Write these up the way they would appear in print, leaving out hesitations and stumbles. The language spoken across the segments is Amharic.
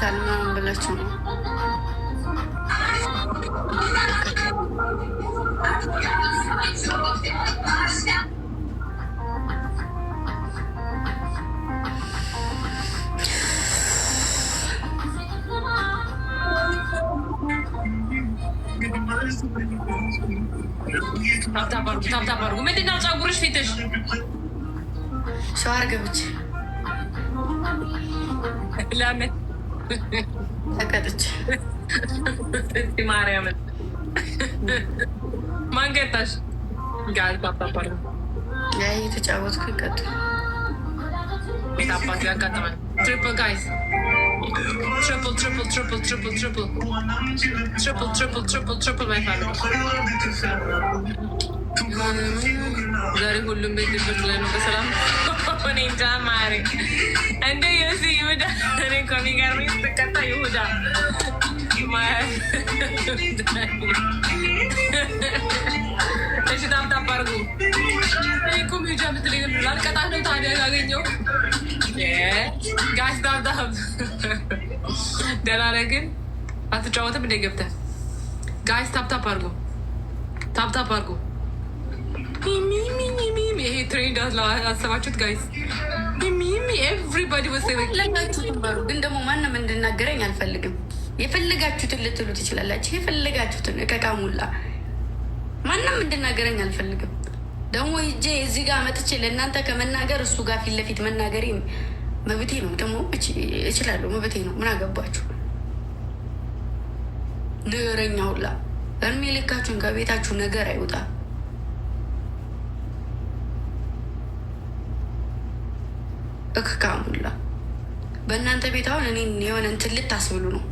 ይከታል ምናምን ብላችሁ ነው። ታብታብ አድርጉ። ምንድን ነው ፀጉርሽ ፊትሽ? ሸዋር ገብቼ ለምን ተቀጥቼ ማርያምን ማን ቀጣሽ? ጋር ታብታብ አድርጉ። ያ የተጫወትኩ ይቀጥል። ቤት አባት ያጋጥማል። ትሪፕል ጋይስ triple my family. ዛሬ ሁሉም ቤት ልጆች ላይ ነው በሰላም እኔ እንጃ ማሬ እንደ ዮሲ ይሁዳ እኔ እኮ የሚገርመኝ ስትቀጣ ይሁዳ እሺ ታብታብ አድርጉ። እኔ እኮ ሚውጃ ምትለኝ ላልቀጣት ነው ታዲያ ያገኘው ጋይስ ታብታብ ደህና ነህ ግን አትጫወትም እንደ ገብተህ ጋይስ ታፕታፕ አድርጎ ታፕታፕ አድርጎ ሚሚሚሚሚ ይሄ ትሬንድ አሰባችሁት ጋይስ? ሚሚሚ ኤቭሪባዲ ወሰለጋችሁትን ባሩ ግን ደግሞ ማንም እንድናገረኝ አልፈልግም። የፈለጋችሁትን ልትሉ ትችላላችሁ። የፈለጋችሁትን እቀቃሙላ ማንም እንድናገረኝ አልፈልግም። ደግሞ ሂጄ እዚህ ጋር መጥቼ ለእናንተ ከመናገር እሱ ጋር ፊት ለፊት መናገሬ መብቴ ነው። ደግሞ እችላለሁ፣ መብቴ ነው። ምን አገባችሁ? ንገረኛ ሁላ እድሜ ልካችሁን ከቤታችሁ ነገር አይውጣ። እክካሙላ በእናንተ ቤት አሁን እኔ የሆነ እንትን ልታስብሉ ነው።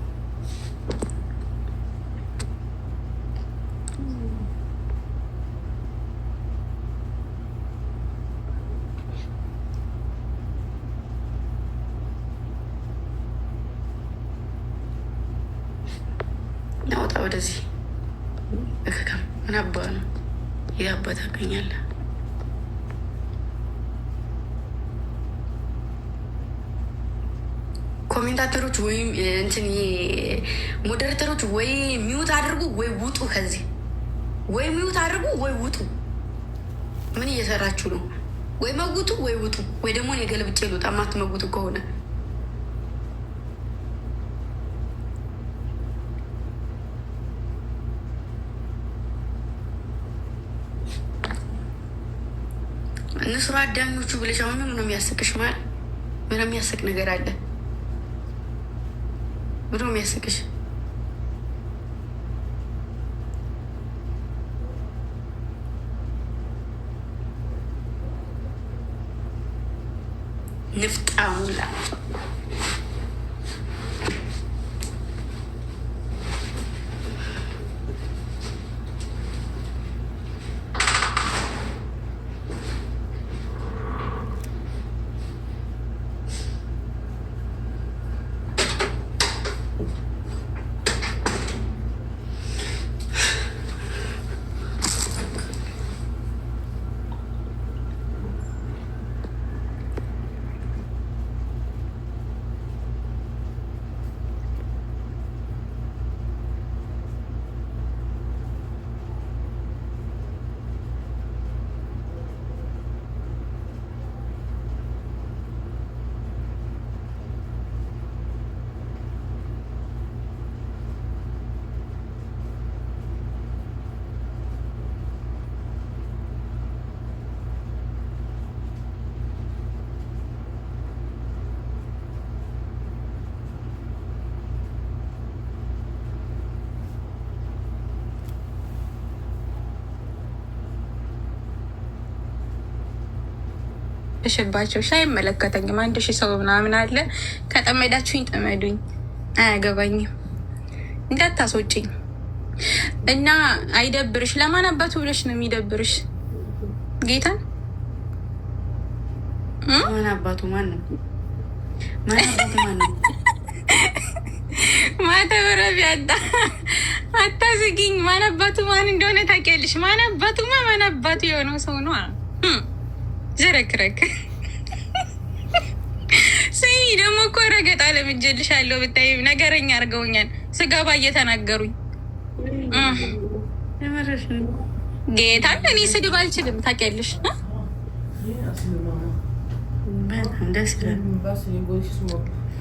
ናውጣ ወደዚህ እከካም ምን አባ ነው ያባ ታገኛለህ። ኮሜንታተሮች ወይም እንትን ሞዴሬተሮች ወይ ሚውት አድርጉ ወይ ውጡ። ከዚህ ወይ ሚውት አድርጉ ወይ ውጡ። ምን እየሰራችሁ ነው? ወይ መጉጡ ወይ ውጡ። ወይ ደግሞ እኔ ገልብጬ ልውጣ ማትመጉጡ ከሆነ እነሱ አዳኞቹ ብለሽ አሁን ምን ነው የሚያስቅሽ? ማለት ምን የሚያስቅ ነገር አለ? ምን ነው የሚያስቅሽ? ንፍጣሙላ ሽባቸው አይመለከተኝም። 1000 ሰው ምናምን አለ። ከጠመዳችሁኝ ጠመዱኝ፣ አያገባኝም። እንዳታስወጪኝ እና አይደብርሽ። ለማን አባቱ ብለሽ ነው የሚደብርሽ? ጌታን ማን አባቱ ማን ነው? ማን አባቱ ማን ነው? ማተበረብ ያጣ አታዝጊኝ። ማን አባቱ ማን እንደሆነ ታውቂያለሽ? ማን አባቱ የሆነው ሰው ነው። ዘረክረክ ስሚ ደግሞ እኮ ረገጣ ለምጄልሻለሁ ብታይ ነገረኛ አድርገውኛል። ስገባ እየተናገሩኝ ጌታ እኔ ስድብ አልችልም ታውቂያለሽ።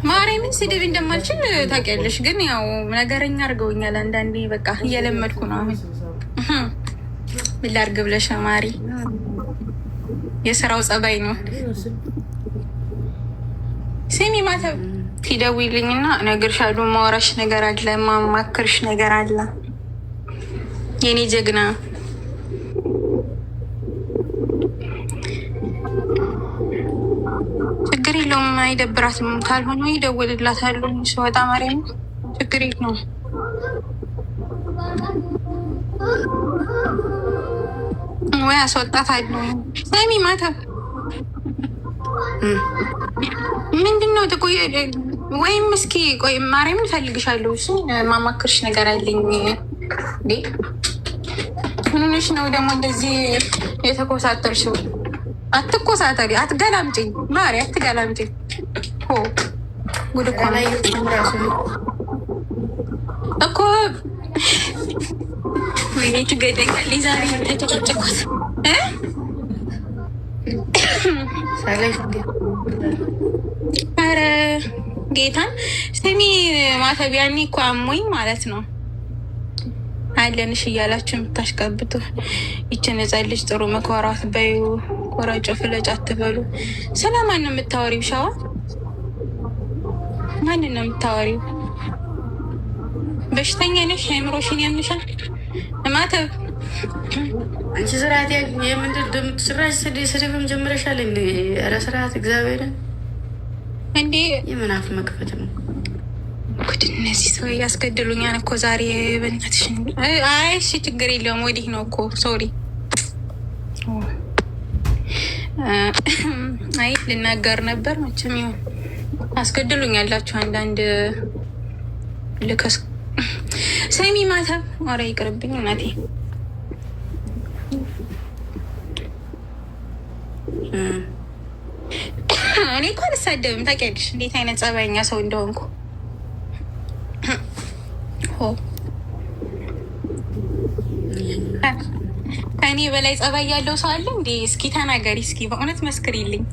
ማርያምን ስድብ እንደማልችል ታውቂያለሽ። ግን ያው ነገረኛ አድርገውኛል አንዳንዴ። በቃ እየለመድኩ ነው አሁን። ምን ላድርግ ብለሽ ነው ማሪ? የስራው ጸባይ ነው። ስሚ ማተብ ትደውይልኝና እነግርሻለሁ። ማውራሽ ነገር አለ፣ ማማክርሽ ነገር አለ የኔ ጀግና። ችግር የለውም አይደብራትም። ካልሆነ ይደውልላታሉ ስወጣ ማርያም፣ ችግር የለውም። ወይ አስወጣታለሁ። ሰሚ ማተብ ምንድን ነው ትቆይ? ወይም እስኪ ቆይ ማርያምን እፈልግሻለሁ። እሱ ማማክርሽ ነገር አለኝ። ምንሽ ነው ደግሞ እንደዚህ የተኮሳተርሽው? አትኮሳተሪ፣ አትገላምጪኝ ማሪ፣ አትገላምጪኝ። ጉድ እኮ እኮ ወይኔ ትገደኛል። ዛሬ ተጨጨቆት ኧረ ጌታን ስሚ ማተብ፣ ያኔ እኮ አሞኝ ማለት ነው አለንሽ እያላችሁ የምታሽቀብጡ ይችን ሕፃን ልጅ ጥሩ መኮራት በዩ፣ ቆራጮ ፍለጭ አትበሉ። ስለማን ነው የምታወሪው? ሻዋ ማንን ነው የምታወሪው? በሽተኛ ነሽ፣ አይምሮሽን ያምሻል። ማተብ አንቺ ስርዓት የምንድን ስራሽ? ስድብም ጀምረሻል። ኧረ ስርዓት እግዚአብሔርን እንዴ! የምናፍ መክፈት ነው። ጉድ! እነዚህ ሰው ያስገድሉኛል እኮ ዛሬ። በእናትሽ አይ እሺ ችግር የለውም። ወዲህ ነው እኮ ሶሪ። አይ ልናገር ነበር መቼም ይሁን አስገድሉኛላችሁ አንዳንድ ልከስ። ሰሚ ማተብ ኧረ ይቅርብኝ እናቴ። እኔ እኮ አልሳደብም ታውቂያለሽ እንዴት አይነት ጸባይኛ ሰው እንደሆንኩ። ከእኔ በላይ ጸባይ ያለው ሰው አለ እንዴ? እስኪ ተናገሪ፣ እስኪ በእውነት መስክሪልኝ።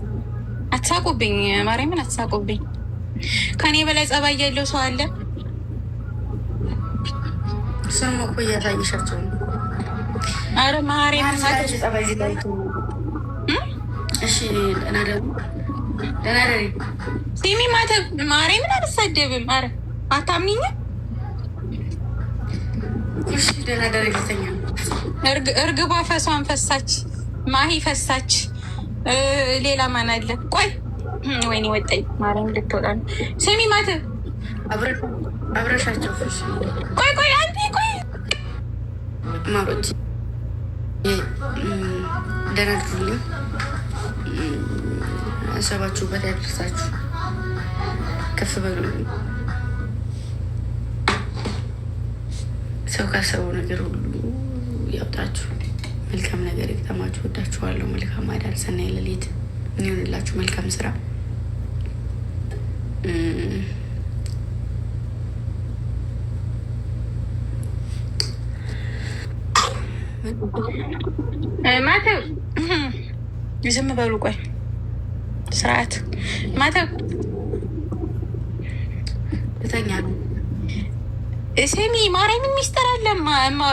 አትሳቁብኝ፣ ማርያምን አትሳቁብኝ። ከእኔ በላይ ጸባይ ያለው ሰው አለ? እሱንም እኮ እያሳየሻቸው ነው። አረ ማርያምን ጸባይ ዜጋይቱ። እሺ ደህና ደግሞ ደህና ደሪ ሲሚ ማተብ ማርያምን አልሳደብም። አረ አታምኒኝም? እሺ ደህና ደሪ ልተኛ ነው። እርግቧ ፈሷን ፈሳች፣ ማሂ ፈሳች። ሌላ ማን አለ? ቆይ ወይኔ ወጣኝ። ማርያም ልትወጣ ነው። ስሚ ማተብ አብረሻቸው ፈሽ። ቆይ ቆይ አንዴ ቆይ ማሮች ደህና ድሩልኝ። አሰባችሁበት ያደርሳችሁ። ከፍ በሉልኝ። ሰው ካሰበው ነገር ሁሉ ያውጣችሁ። መልካም ነገር ይግጠማችሁ። ወዳችኋለሁ። መልካም አዳር፣ ሰናይ ሌሊት እንሆንላችሁ። መልካም ስራ። ማተብ ዝም በሉ። ቆይ ስርዓት ማተብ እተኛ ነው። ስሚ ማርያምን ሚስጥር አለ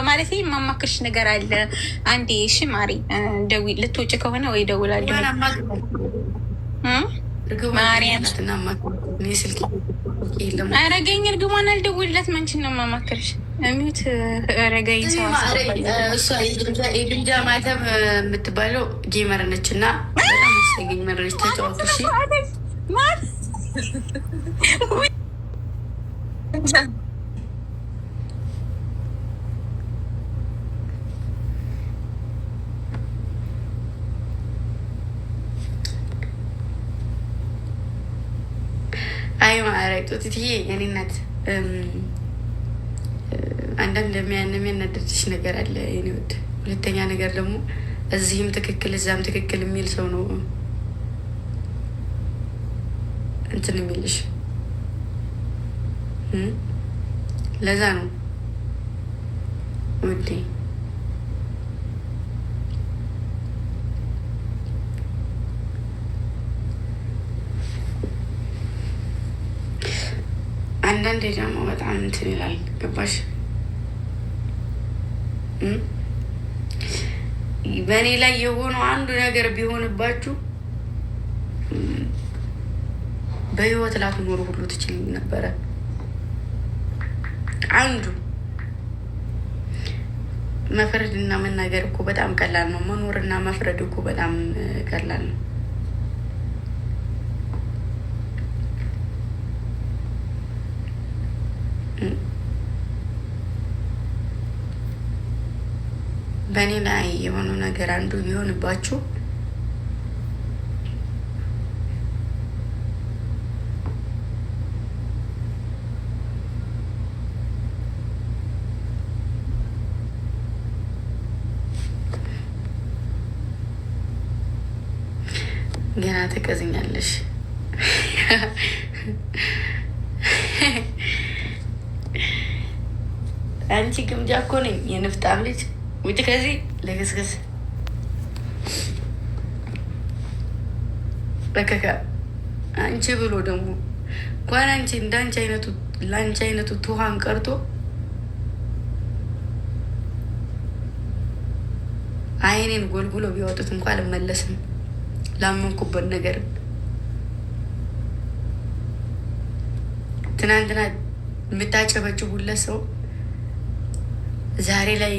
ማለት የማማክርሽ ነገር አለ። አንዴ እሺ ማሪ ደዊ ልትወጪ ከሆነ ወይ ደውላለሁ። ማርያም አረገኝ እርግሟን አልደውልለት መንችን ነው የማማክርሽ። ሚት ረገኝ ሰው የግምጃ ማተብ የምትባለው ጌመር ነች እና በጣም ስገኝ መረች ተጫዋቱ አይ ማረግ ጡትዬ የኔ እናት አንዳንድ የሚያናድድሽ ነገር አለ የኔ ውድ። ሁለተኛ ነገር ደግሞ እዚህም ትክክል እዛም ትክክል የሚል ሰው ነው እንትን የሚልሽ ለዛ ነው ውዴ። አንዳንዴ ደግሞ በጣም እንትን ይላል። ገባሽ? በእኔ ላይ የሆነው አንዱ ነገር ቢሆንባችሁ በህይወት ላትኖሩ ሁሉ ትችል ነበረ። አንዱ መፍረድ እና መናገር እኮ በጣም ቀላል ነው። መኖር እና መፍረድ እኮ በጣም ቀላል ነው። በእኔ ላይ የሆነው ነገር አንዱ ቢሆንባችሁ ገና ትቀዝኛለሽ። አንቺ ግምጃ እኮ ነኝ የንፍጣም ልጅ። ውጭ ከዚህ ለክስክስ በከካ አንቺ ብሎ ደግሞ እንኳን አንቺ እንዳንቺ አይነቱ ለአንቺ አይነቱ ትኋን ቀርቶ አይኔን ጎልጉሎ ቢያወጡት እንኳን አልመለስም። ላመንኩበት ነገር ትናንትና የምታጨበጭቡለት ሰው ዛሬ ላይ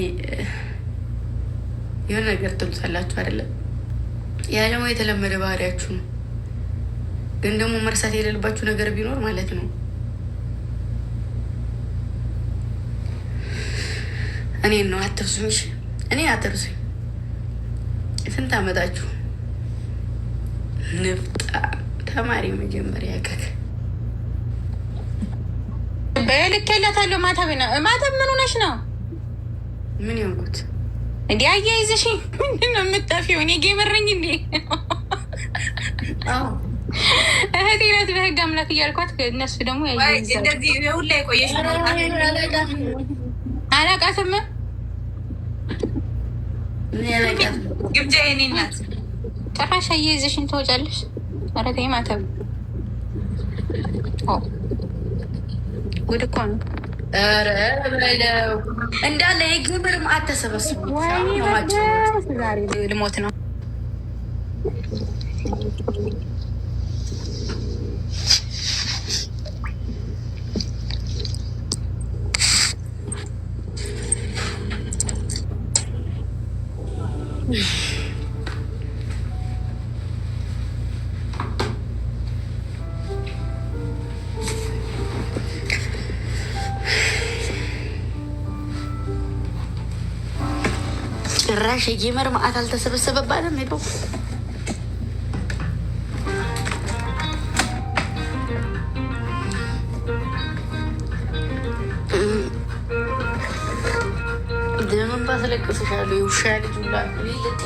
የሆነ ነገር ትሉታላችሁ አይደለም? ያ ደግሞ የተለመደ ባህሪያችሁ ነው። ግን ደግሞ መርሳት የሌለባችሁ ነገር ቢኖር ማለት ነው እኔን ነው። አትርሱኝ፣ እኔ አትርሱኝ። ስንት አመጣችሁ? ንፍጣ ተማሪ መጀመሪያ ከክ በልኬላታለሁ። ማተብ ምን ሆነሽ ነው? ምን ያንኩት እንዲ አያይዘሽ ምንድን ነው የምጠፊው? እኔ ጌመረኝ እንዴ? እህቴ ናት በህግ አምላክ እያልኳት እነሱ ደግሞ እንደዚህ ሁላ የቆየሽ አላቃትም። ግብዣ የኔ ናት። ጭራሽ አያይዘሽን ትወጫለሽ። ኧረ ተይ ማተብ ጉድ እኮ ነው። ኧረ በለው እንዳለ የግብር ማዕት ተሰበስቡ። ዛሬ ልሞት ነው። ጭራሽ የጌመር ማዕት አልተሰበሰበባትም። ሄዶ ደምን ባስለቅስሻለሁ። የውሻ ልጅ ሁላ ልት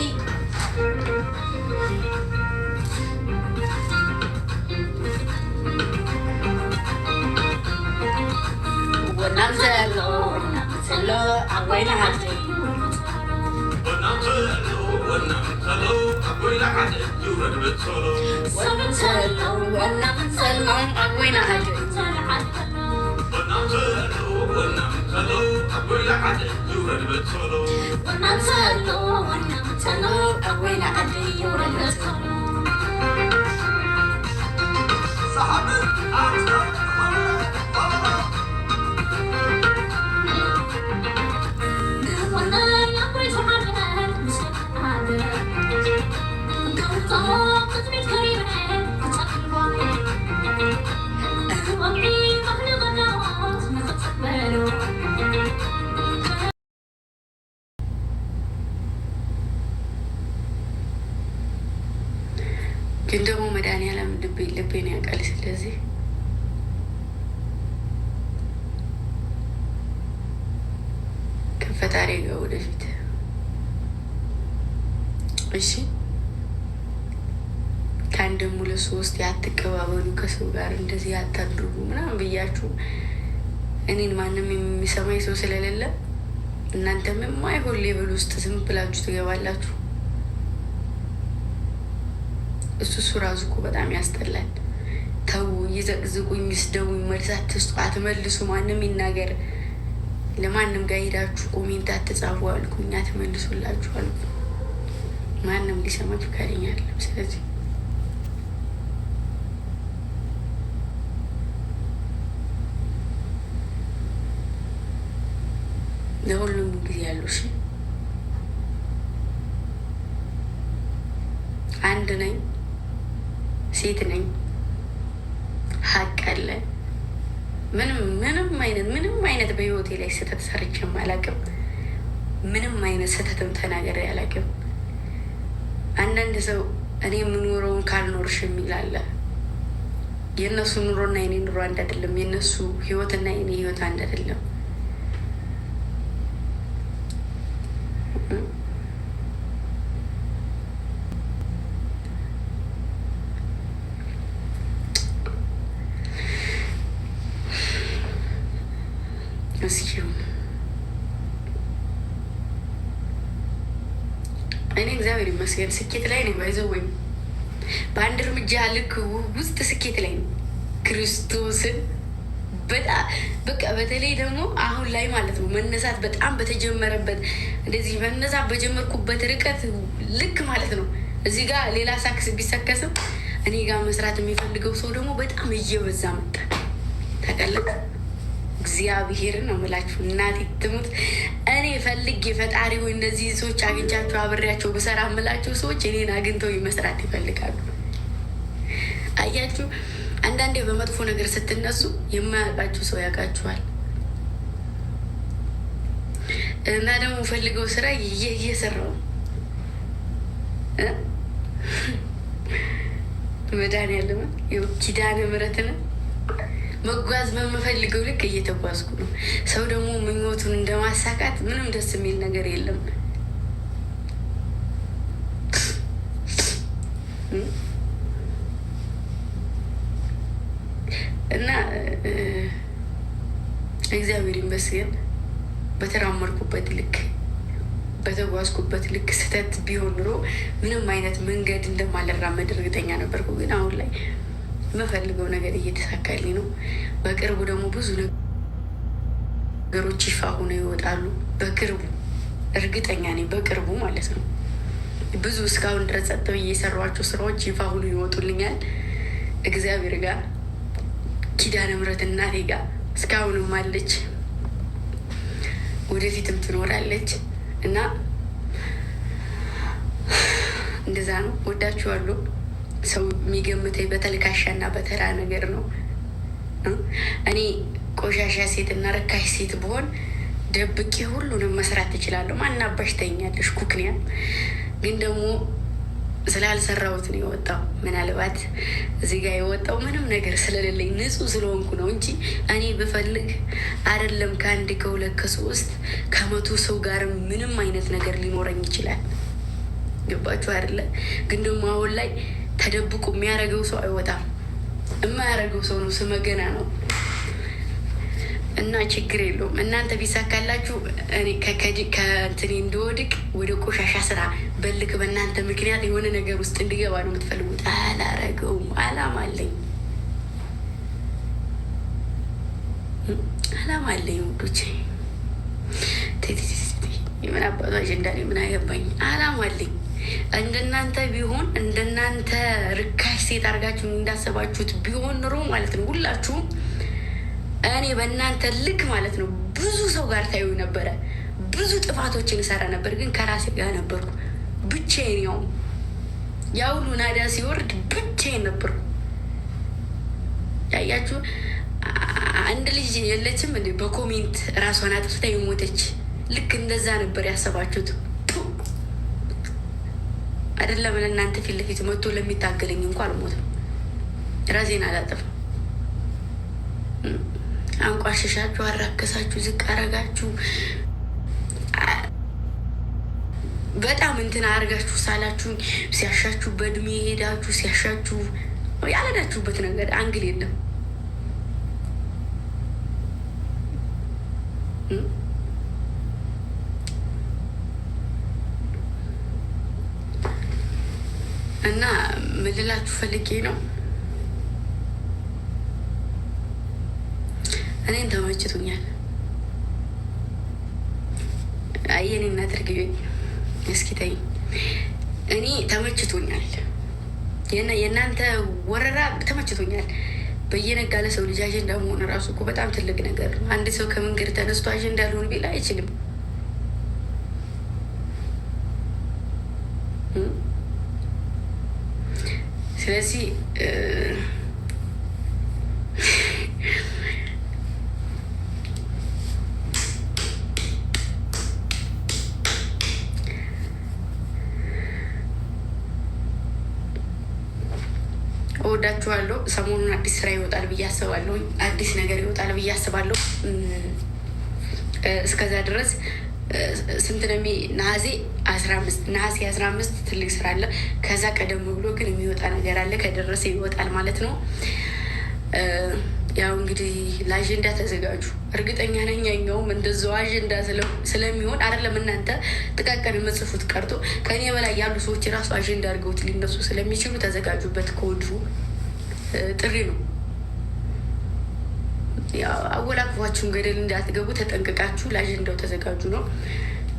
ወናም ዘሎ አወይና ሀልቴ ግን ደግሞ መድኃኒዓለም ልቤን ያውቃል። ስለዚህ ከፈጣሪ ጋር ወደፊት እሺ ከአንድም ሁለት ሶስት ያትቀባበሉ ከሰው ጋር እንደዚህ ያታድርጉ ምናምን ብያችሁ እኔን ማንም የሚሰማኝ ሰው ስለሌለ እናንተም የማይሆን ሌብል ውስጥ ዝም ብላችሁ ትገባላችሁ። እሱ ራሱ እኮ በጣም ያስጠላል። ተው፣ ይዘቅዝቁኝ፣ ይስደቡኝ፣ መልስ አትስጡ፣ አትመልሱ። ማንም ይናገር፣ ለማንም ጋር ሄዳችሁ ኮሜንት አትጻፉ አልኩኝ፣ አትመልሱላችሁ አልኩ። ማንም ሊሰማ ፈቃደኛ አይደለም። ስለዚህ ለሁሉም ጊዜ ያለው እሺ፣ አንድ ነኝ፣ ሴት ነኝ፣ ሀቅ አለ። ምንም አይነት በህይወቴ ላይ ስህተት ሰርቼም አላውቅም። ምንም አይነት ስህተትም ተናገሬ አላውቅም። አንዳንድ ሰው እኔ የምኖረውን ካልኖርሽ የሚል አለ። የእነሱ ኑሮና የኔ ኑሮ አንድ አይደለም። የእነሱ ህይወትና የኔ ህይወት አንድ አይደለም። እስኪ እኔ እግዚአብሔር ይመስገን ስኬት ላይ ነው። ባይዘው ወይም በአንድ እርምጃ ልክ ውስጥ ስኬት ላይ ነው። ክርስቶስን በጣም በቃ በተለይ ደግሞ አሁን ላይ ማለት ነው መነሳት በጣም በተጀመረበት እንደዚህ መነሳት በጀመርኩበት ርቀት ልክ ማለት ነው። እዚህ ጋር ሌላ ሳክስ ቢሰከስም እኔ ጋር መስራት የሚፈልገው ሰው ደግሞ በጣም እየበዛ መጣ። ታውቃለህ? እግዚአብሔርን ነው የምላችሁ። እናቴ ትሙት እኔ ፈልጌ ፈጣሪ ሆይ እነዚህ ሰዎች አግኝቻቸው አብሬያቸው ብሰራ የምላቸው ሰዎች እኔን አግኝተው መስራት ይፈልጋሉ። አያችሁ፣ አንዳንዴ በመጥፎ ነገር ስትነሱ የማያውቃችሁ ሰው ያውቃችኋል። እና ደግሞ ፈልገው ስራ እየሰራው መድኃኒዓለም ኪዳነ ምሕረትን መጓዝ በምፈልገው ልክ እየተጓዝኩ ነው። ሰው ደግሞ ምኞቱን እንደማሳካት ምንም ደስ የሚል ነገር የለም። እና እግዚአብሔር ይመስገን በተራመድኩበት ልክ በተጓዝኩበት ልክ ስህተት ቢሆን ኑሮ ምንም አይነት መንገድ እንደማልራመድ እርግጠኛ ነበርኩ። ግን አሁን ላይ የምፈልገው ነገር እየተሳካልኝ ነው። በቅርቡ ደግሞ ብዙ ነገሮች ይፋ ሆነው ይወጣሉ። በቅርቡ እርግጠኛ ነኝ፣ በቅርቡ ማለት ነው። ብዙ እስካሁን ድረስ ጸጥ ብዬ የሰሯቸው ስራዎች ይፋ ሆነው ይወጡልኛል። እግዚአብሔር ጋር ኪዳነ ምሕረት እናቴ ጋር እስካሁንም አለች፣ ወደፊትም ትኖራለች። እና እንደዛ ነው። ወዳችኋለሁ። ሰው የሚገምተኝ በተልካሻና በተራ ነገር ነው። እኔ ቆሻሻ ሴት እና ረካሽ ሴት ብሆን ደብቄ ሁሉንም መስራት ትችላለሁ። ማናባሽ ተኛለሽ ኩክንያ። ግን ደግሞ ስላልሰራሁት ነው የወጣው። ምናልባት እዚህ ጋር የወጣው ምንም ነገር ስለሌለኝ ንጹሕ ስለሆንኩ ነው እንጂ እኔ ብፈልግ አይደለም ከአንድ ከሁለት ከሶስት ከመቶ ሰው ጋር ምንም አይነት ነገር ሊኖረኝ ይችላል። ገባችሁ አይደለ? ግን ደግሞ አሁን ላይ ተደብቁ የሚያደርገው ሰው አይወጣም። የማያደርገው ሰው ነው ስመገና ነው። እና ችግር የለውም። እናንተ ቢሳካላችሁ እኔ ከእንትኔ እንድወድቅ ወደ ቆሻሻ ስራ በልክ በእናንተ ምክንያት የሆነ ነገር ውስጥ እንዲገባ ነው የምትፈልጉት። አላረገውም። አላማ አለኝ፣ አላማ አለኝ ውዶቼ። የምን አባቱ አጀንዳ ምን አገባኝ? አላማ አለኝ። እንደናንተ ቢሆን እንደናንተ ርካሽ ሴት አድርጋችሁ እንዳሰባችሁት ቢሆን ኑሮ ማለት ነው ሁላችሁም እኔ በእናንተ ልክ ማለት ነው ብዙ ሰው ጋር ታዩ ነበረ። ብዙ ጥፋቶችን እሰራ ነበር፣ ግን ከራሴ ጋር ነበርኩ ብቻዬን። ያው ሁሉ ናዳ ሲወርድ ብቻዬን ነበርኩ። ያያችሁ አንድ ልጅ የለችም እንዴ በኮሜንት ራሷን አጥፍታ የሞተች? ልክ እንደዛ ነበር ያሰባችሁት አይደለም? ለእናንተ ፊት ለፊት መጥቶ ለሚታገለኝ እንኳ አልሞትም። ራሴን አላጠፋም። አንቋሸሻችሁ፣ አራከሳችሁ፣ ዝቅ አረጋችሁ። በጣም እንትን አድርጋችሁ ሳላችሁ ሲያሻችሁ በእድሜ ሄዳችሁ ሲያሻችሁ ያለዳችሁበት ነገር አንግል የለም። እና ምን ልላችሁ ፈልጌ ነው፣ እኔን ተመችቶኛል። አየኔ እና ትርግቤ እስኪ ተይኝ። እኔ ተመችቶኛል። የእናንተ ወረራ ተመችቶኛል። በየነጋ ለሰው ልጅ አጀንዳ መሆን እራሱ እኮ በጣም ትልቅ ነገር ነው። አንድ ሰው ከመንገድ ተነስቶ አጀንዳ ልሆን ቢል አይችልም። ስለዚህ እወዳችኋለሁ። ሰሞኑን አዲስ ስራ ይወጣል ብዬ አስባለሁ። አዲስ ነገር ይወጣል ብዬ አስባለሁ። እስከዛ ድረስ ስንት ነው? ነሐሴ 15 ትልቅ ስራ አለ። ከዛ ቀደም ብሎ ግን የሚወጣ ነገር አለ። ከደረሰ ይወጣል ማለት ነው። ያው እንግዲህ ለአጀንዳ ተዘጋጁ። እርግጠኛ ነኝ ያኛውም እንደዛው አጀንዳ ስለሚሆን አይደለም እናንተ ጥቃቅን የምጽፉት ቀርቶ ከእኔ በላይ ያሉ ሰዎች ራሱ አጀንዳ አድርገውት ሊነሱ ስለሚችሉ ተዘጋጁበት። ከወዲሁ ጥሪ ነው። አወላቅፏችሁን ገደል እንዳትገቡ ተጠንቅቃችሁ ለአጀንዳው ተዘጋጁ ነው።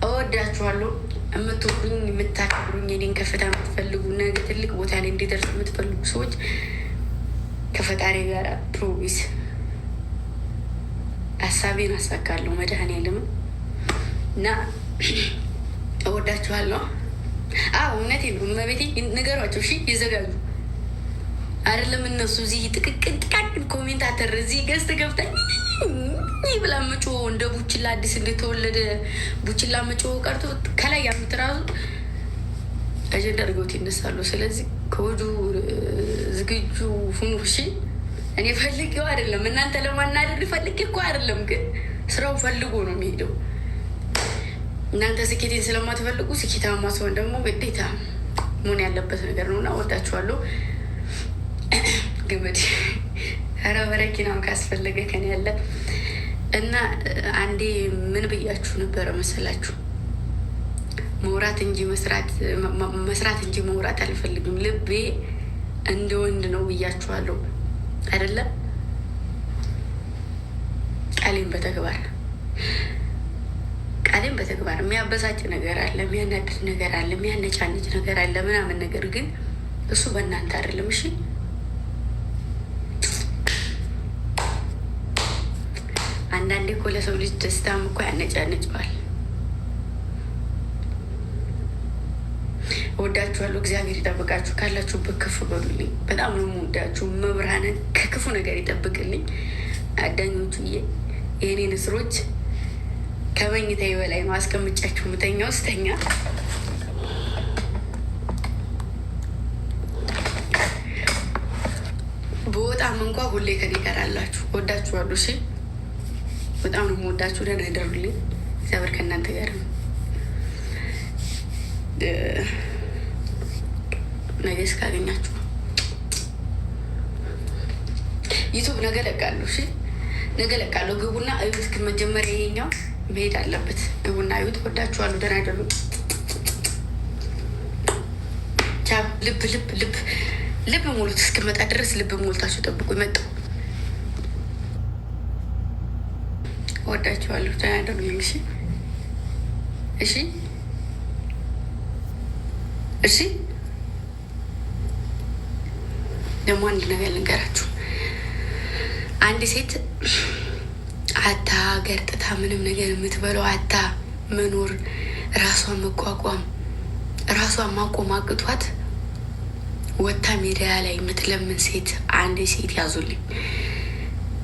እወዳችኋለሁ። የምትወዱኝ የምታከብሩኝ፣ የኔን ከፍታ የምትፈልጉ ነገ ትልቅ ቦታ ላይ እንዲደርስ የምትፈልጉ ሰዎች ከፈጣሪ ጋር ፕሮሚስ ሀሳቤን አሳካለሁ መድኃኒዓለምን እና እወዳችኋለሁ። አዎ እውነቴን ነው። እመቤቴ ንገሯቸው። እሺ ይዘጋጁ። አይደለም እነሱ እዚህ ጥቃቅን ኮሜንታተር እዚህ ገዝተ ገብታኝ ብላ ምጮ እንደ ቡችላ አዲስ እንደተወለደ ቡችላ ምጮ ቀርቶ ከላይ ያሉት ራሱ አጀንዳ አድርገውት ይነሳሉ። ስለዚህ ከወዱ ዝግጁ ሁኑ። እሺ እኔ ፈልጌው አይደለም እናንተ ለማናደድ ፈልጌ እኮ አይደለም፣ ግን ስራው ፈልጎ ነው የሚሄደው። እናንተ ስኬቴን ስለማትፈልጉ ስኬታማ ሲሆን ደግሞ ግዴታ መሆን ያለበት ነገር ነው እና ወዳችኋለሁ። ግመድ ኧረ በረኪናም ካስፈለገ ከኔ ያለ እና አንዴ ምን ብያችሁ ነበረ መሰላችሁ? መውራት እንጂ መስራት እንጂ መውራት አልፈልግም። ልቤ እንደ ወንድ ነው ብያችኋለሁ አይደለም? ቃሌን በተግባር የሚያበሳጭ ነገር አለ፣ የሚያናድድ ነገር አለ፣ የሚያነጫንጭ ነገር አለ ምናምን። ነገር ግን እሱ በእናንተ አይደለም። እሺ አንዳንዴ እኮ ለሰው ልጅ ደስታም እኮ ያነጫንጨዋል። እወዳችኋለሁ። እግዚአብሔር ይጠብቃችሁ። ካላችሁበት ከፍ በሉልኝ። በጣም ነው የምወዳችሁ። መብርሃንን ከክፉ ነገር ይጠብቅልኝ። አዳኞቹ የእኔ ንስሮች ከመኝታዬ በላይ ነው አስቀምጫችሁ ምተኛ ውስተኛ በጣም እንኳ ሁሌ ከኔ ጋር አላችሁ። እወዳችኋለሁ። እሺ በጣም ነው የምወዳችሁ። ደህና ይደሩልኝ። እግዚአብሔር ከእናንተ ጋር ነው። ነገ እስካገኛችሁ ዩቱብ ነገ ለቃለሁ። እሺ ነገ ለቃለሁ። ግቡና እዩት። መጀመሪያ ይሄኛው መሄድ አለበት። ግቡና እዩት። ወዳችኋለሁ። ደህና ይደሩ። ቻው። ልብ ሞሉት። እስክመጣ ድረስ ልብ ሞልታችሁ ጠብቁ። ይመጣው። ወዳችኋለሁ። ደህና ይደሩልኝ። እሺ እሺ እሺ። ደግሞ አንድ ነገር ልንገራችሁ። አንድ ሴት አታ ገርጥታ ምንም ነገር የምትበለው አታ መኖር ራሷን መቋቋም ራሷን ማቆም አቅቷት ወታ ሜዲያ ላይ የምትለምን ሴት አንድ ሴት ያዙልኝ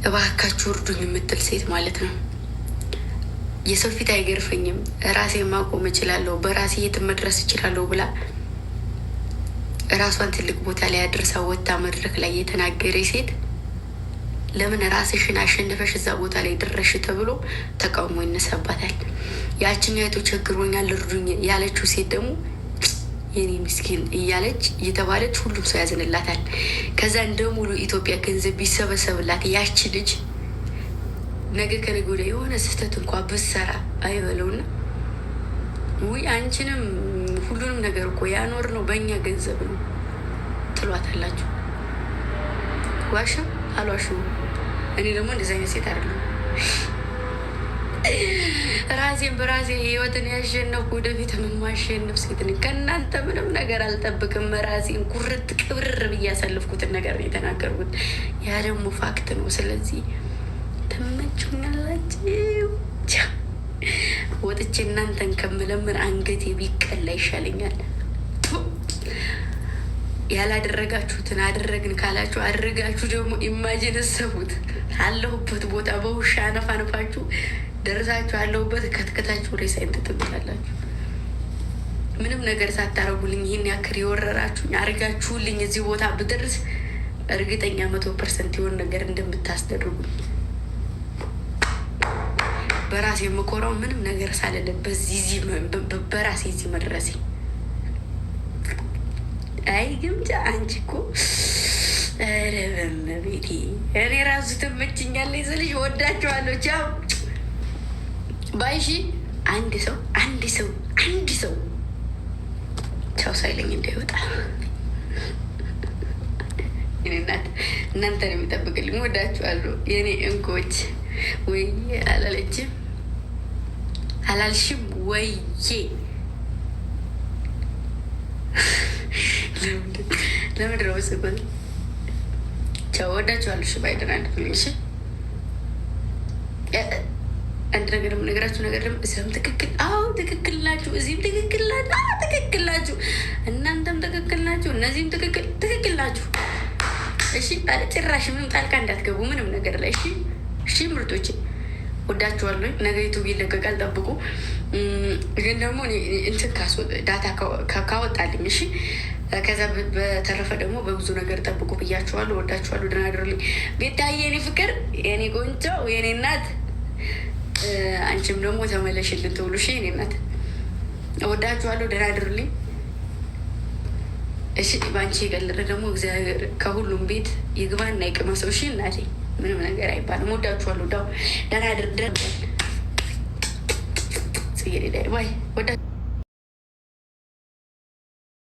እባካችሁ እርዱኝ የምትል ሴት ማለት ነው። የሰው ፊት አይገርፈኝም፣ ራሴን ማቆም እችላለሁ፣ በራሴ የትም መድረስ እችላለሁ ብላ ራሷን ትልቅ ቦታ ላይ አድርሳ ወታ መድረክ ላይ የተናገረ ሴት ለምን ራስሽን አሸንፈሽ እዛ ቦታ ላይ ድረሽ ተብሎ ተቃውሞ ይነሳባታል። ያችኛይቱ ቸግሮኛል እርዱኝ ያለችው ሴት ደግሞ የኔ ምስኪን እያለች እየተባለች ሁሉም ሰው ያዝንላታል። ከዛ እንደ ሙሉ ኢትዮጵያ ገንዘብ ቢሰበሰብላት ያቺ ልጅ ነገ ከነገ ወዲያ የሆነ ስህተት እንኳ ብትሰራ አይበለውና ውይ አንቺንም ሁሉንም ነገር እኮ ያኖር ነው በእኛ ገንዘብ ነው ትሏታላችሁ። ዋሽም አልዋሽም እኔ ደግሞ እንደዚህ አይነት ሴት አይደለም። ራሴን በራሴ ህይወትን ያሸነፍኩ ወደፊት የማሸንፍ ሴት ነኝ። ከእናንተ ምንም ነገር አልጠብቅም። ራሴን ኩርት ቅብርር ብዬ ያሳለፍኩትን ነገር ነው የተናገርኩት። ያ ደግሞ ፋክት ነው። ስለዚህ ተመቹኛላችሁ። ወጥቼ እናንተን ከምለምን አንገቴ ቢቀላ ይሻለኛል። ያላደረጋችሁትን አደረግን ካላችሁ አድርጋችሁ ደግሞ ኢማጂን እሰቡት። አለሁበት ቦታ በውሻ አነፋነፋችሁ ደርሳችሁ አለሁበት ከትከታችሁ ሬሳይን ትጥብታላችሁ። ምንም ነገር ሳታረጉልኝ ይህን ያክል የወረራችሁኝ አድርጋችሁልኝ እዚህ ቦታ ብደርስ እርግጠኛ 100% የሆን ነገር እንደምታስደርጉኝ በራሴ የምኮራው ምንም ነገር ሳልል በራሴ እዚህ መድረሴ። አይ ግምጃ አንቺ እኮ ኧረ በመቤቴ እኔ ራሱ ትመችኛለች ስልሽ ወዳችኋለሁ። ቻው ባይሺ አንድ ሰው ቻው ሳይለኝ እንዳይወጣ እናንተ ነው የሚጠብቅልኝ። ወዳችኋለሁ የኔ እንኮች። ወይ አላለችም አላልሽም ወይዬ ለምንድን ነው ስበት? ቻው ወዳችኋለሁ። እሺ ባይደን አንድልኝ። እሺ አንድ ነገር የምነግራችሁ ነገር ደግሞ እዚያም ትክክል፣ አዎ ትክክል ናችሁ፣ እዚህም ትክክል ናችሁ፣ ትክክል ናችሁ፣ እናንተም ትክክል ናችሁ፣ እነዚህም ትክክል ናችሁ። እሺ ጭራሽ ምንም ጣልቃ እንዳትገቡ ምንም ነገር ላይ። እሺ እሺ ምርጦቼ ወዳችኋለሁ። ነገ ዩቱብ ይለቀቃል ጠብቁ። ግን ደግሞ እንትን ዳታ ካወጣልኝ እሺ። ከዛ በተረፈ ደግሞ በብዙ ነገር ጠብቁ ብያችኋለሁ። ወዳችኋለሁ። ደህና አድሩልኝ። ቤታዬ የኔ ፍቅር፣ የኔ ቆንጆ፣ የኔ እናት፣ አንቺም ደግሞ ተመለሽልን ትብሉ። እሺ የኔ እናት ወዳችኋለሁ። ደህና አድሩልኝ። እሺ በአንቺ የቀለረ ደግሞ እግዚአብሔር ከሁሉም ቤት ይግባና ይቅመሰው። እሺ እናቴ ምንም ነገር አይባልም። ወዳችኋለሁ። ዳው ደህና አድር። ጽጌረዳ ባይ ወዳ